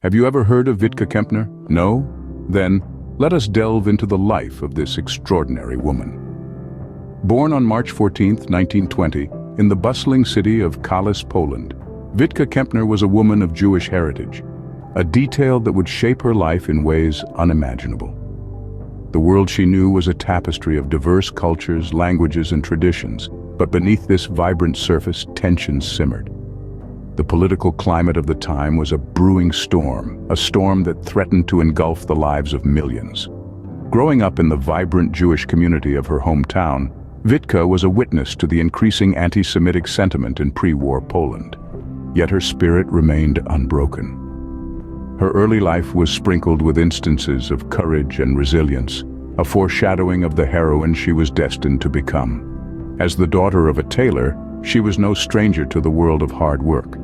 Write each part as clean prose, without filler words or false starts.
Have you ever heard of Vitka Kempner? No? Then, let us delve into the life of this extraordinary woman. Born on March 14, 1920, in the bustling city of Kalisz, Poland, Vitka Kempner was a woman of Jewish heritage, a detail that would shape her life in ways unimaginable. The world she knew was a tapestry of diverse cultures, languages, and traditions, but beneath this vibrant surface, tensions simmered. The political climate of the time was a brewing storm, a storm that threatened to engulf the lives of millions. Growing up in the vibrant Jewish community of her hometown, Vitka was a witness to the increasing anti-Semitic sentiment in pre-war Poland. Yet her spirit remained unbroken. Her early life was sprinkled with instances of courage and resilience, a foreshadowing of the heroine she was destined to become. As the daughter of a tailor, she was no stranger to the world of hard work.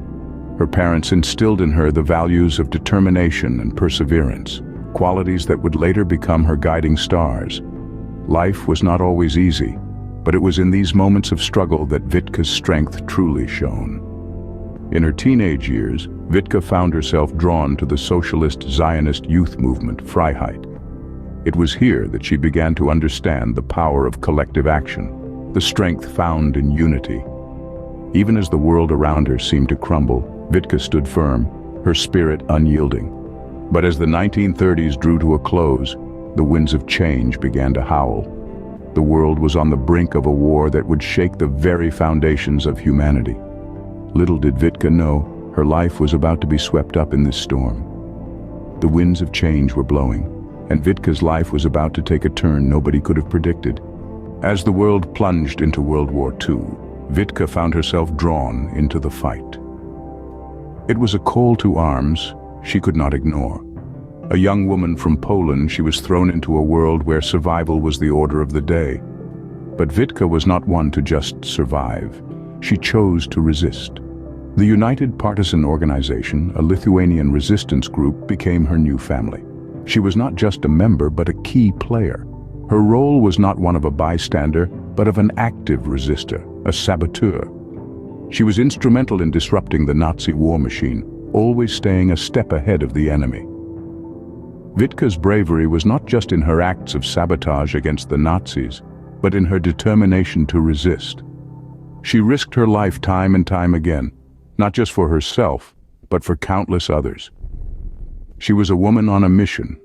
Her parents instilled in her the values of determination and perseverance, qualities that would later become her guiding stars. Life was not always easy, but it was in these moments of struggle that Vitka's strength truly shone. In her teenage years, Vitka found herself drawn to the socialist Zionist youth movement, Freiheit. It was here that she began to understand the power of collective action, the strength found in unity. Even as the world around her seemed to crumble, Vitka stood firm, her spirit unyielding. But as the 1930s drew to a close, the winds of change began to howl. The world was on the brink of a war that would shake the very foundations of humanity. Little did Vitka know, her life was about to be swept up in this storm. The winds of change were blowing, and Vitka's life was about to take a turn nobody could have predicted. As the world plunged into World War II, Vitka found herself drawn into the fight. It was a call to arms she could not ignore. A young woman from Poland, she was thrown into a world where survival was the order of the day. But Vitka was not one to just survive. She chose to resist. The United Partisan Organization, a Lithuanian resistance group, became her new family. She was not just a member, but a key player. Her role was not one of a bystander, but of an active resistor, a saboteur. She was instrumental in disrupting the Nazi war machine, always staying a step ahead of the enemy. Vitka's bravery was not just in her acts of sabotage against the Nazis, but in her determination to resist. She risked her life time and time again, not just for herself, but for countless others. She was a woman on a mission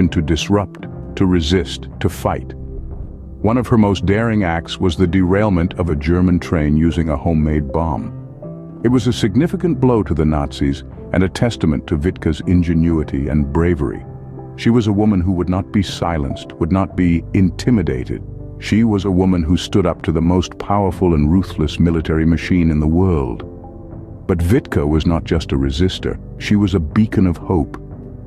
to disrupt, to resist, to fight. One of her most daring acts was the derailment of a German train using a homemade bomb. It was a significant blow to the Nazis and a testament to Vitka's ingenuity and bravery. She was a woman who would not be silenced, would not be intimidated. She was a woman who stood up to the most powerful and ruthless military machine in the world. But Vitka was not just a resistor, she was a beacon of hope.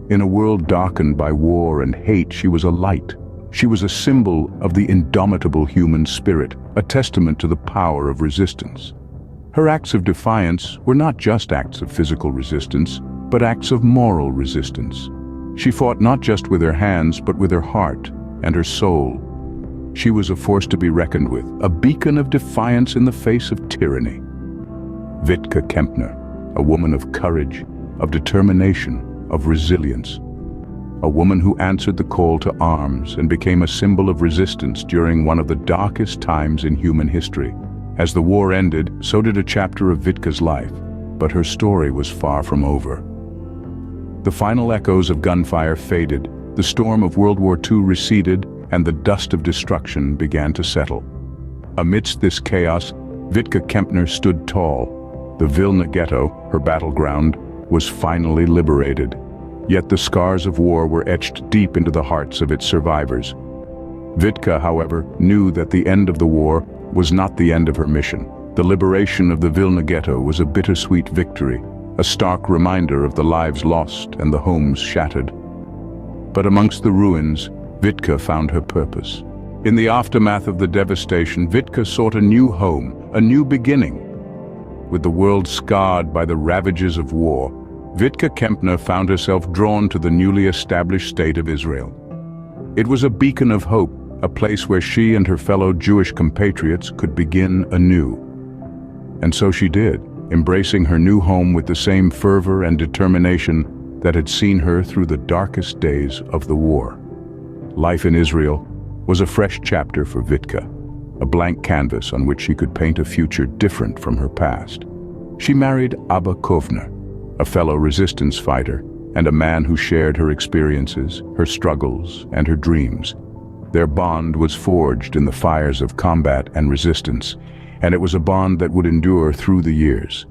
In a world darkened by war and hate, she was a light. She was a symbol of the indomitable human spirit, a testament to the power of resistance. Her acts of defiance were not just acts of physical resistance, but acts of moral resistance. She fought not just with her hands, but with her heart and her soul. She was a force to be reckoned with, a beacon of defiance in the face of tyranny. Vitka Kempner, a woman of courage, of determination, of resilience. A woman who answered the call to arms and became a symbol of resistance during one of the darkest times in human history. As the war ended, so did a chapter of Vitka's life, but her story was far from over. The final echoes of gunfire faded, the storm of World War II receded, and the dust of destruction began to settle. Amidst this chaos, Vitka Kempner stood tall. The Vilna Ghetto, her battleground, was finally liberated. Yet the scars of war were etched deep into the hearts of its survivors. Vitka, however, knew that the end of the war was not the end of her mission. The liberation of the Vilna Ghetto was a bittersweet victory, a stark reminder of the lives lost and the homes shattered. But amongst the ruins, Vitka found her purpose. In the aftermath of the devastation, Vitka sought a new home, a new beginning. With the world scarred by the ravages of war, Vitka Kempner found herself drawn to the newly established state of Israel. It was a beacon of hope, a place where she and her fellow Jewish compatriots could begin anew. And so she did, embracing her new home with the same fervor and determination that had seen her through the darkest days of the war. Life in Israel was a fresh chapter for Vitka, a blank canvas on which she could paint a future different from her past. She married Abba Kempner, a fellow resistance fighter and a man who shared her experiences, her struggles, and her dreams. Their bond was forged in the fires of combat and resistance, and it was a bond that would endure through the years.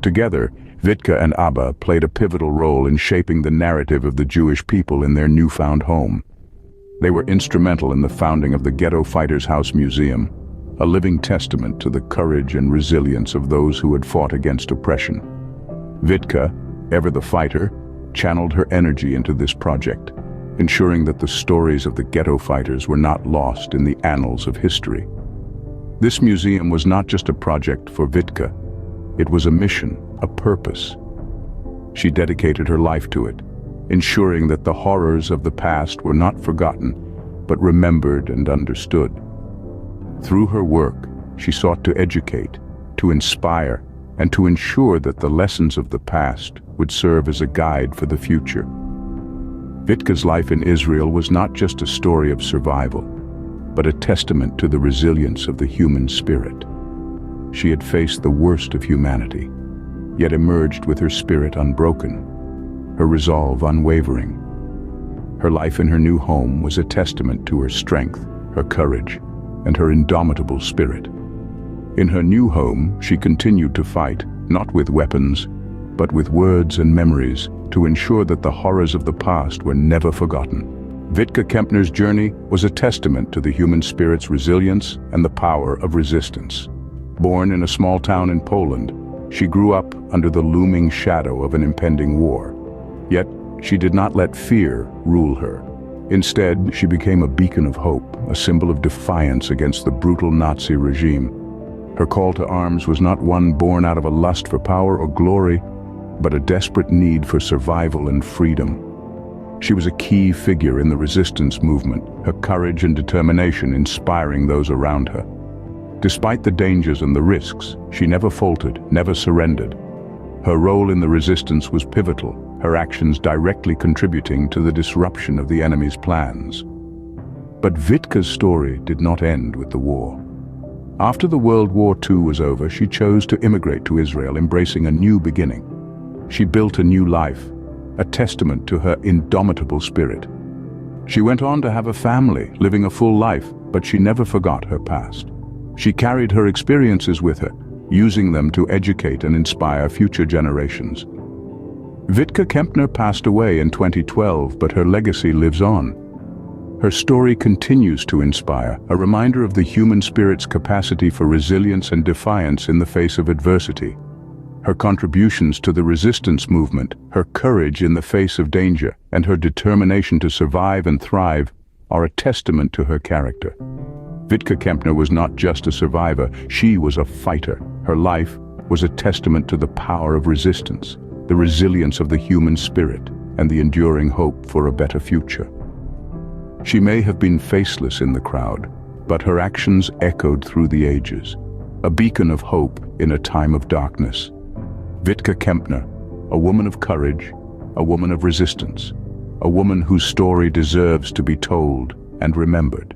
Together, Vitka and Abba played a pivotal role in shaping the narrative of the Jewish people in their newfound home. They were instrumental in the founding of the Ghetto Fighters' House Museum, a living testament to the courage and resilience of those who had fought against oppression. Vitka, ever the fighter, channeled her energy into this project, ensuring that the stories of the ghetto fighters were not lost in the annals of history. This museum was not just a project for Vitka, it was a mission, a purpose. She dedicated her life to it, ensuring that the horrors of the past were not forgotten, but remembered and understood. Through her work, she sought to educate, to inspire, and to ensure that the lessons of the past would serve as a guide for the future. Vitka's life in Israel was not just a story of survival, but a testament to the resilience of the human spirit. She had faced the worst of humanity, yet emerged with her spirit unbroken, her resolve unwavering. Her life in her new home was a testament to her strength, her courage, and her indomitable spirit. In her new home, she continued to fight, not with weapons, but with words and memories, to ensure that the horrors of the past were never forgotten. Vitka Kempner's journey was a testament to the human spirit's resilience and the power of resistance. Born in a small town in Poland, she grew up under the looming shadow of an impending war. Yet, she did not let fear rule her. Instead, she became a beacon of hope, a symbol of defiance against the brutal Nazi regime. Her call to arms was not one born out of a lust for power or glory, but a desperate need for survival and freedom. She was a key figure in the resistance movement, her courage and determination inspiring those around her. Despite the dangers and the risks, she never faltered, never surrendered. Her role in the resistance was pivotal, her actions directly contributing to the disruption of the enemy's plans. But Vitka's story did not end with the war. After the World War II was over, she chose to immigrate to Israel, embracing a new beginning. She built a new life, a testament to her indomitable spirit. She went on to have a family, living a full life, but she never forgot her past. She carried her experiences with her, using them to educate and inspire future generations. Vitka Kempner passed away in 2012, but her legacy lives on. Her story continues to inspire, a reminder of the human spirit's capacity for resilience and defiance in the face of adversity. Her contributions to the resistance movement, her courage in the face of danger, and her determination to survive and thrive are a testament to her character. Vitka Kempner was not just a survivor, she was a fighter. Her life was a testament to the power of resistance, the resilience of the human spirit, and the enduring hope for a better future. She may have been faceless in the crowd, but her actions echoed through the ages, a beacon of hope in a time of darkness. Vitka Kempner, a woman of courage, a woman of resistance, a woman whose story deserves to be told and remembered.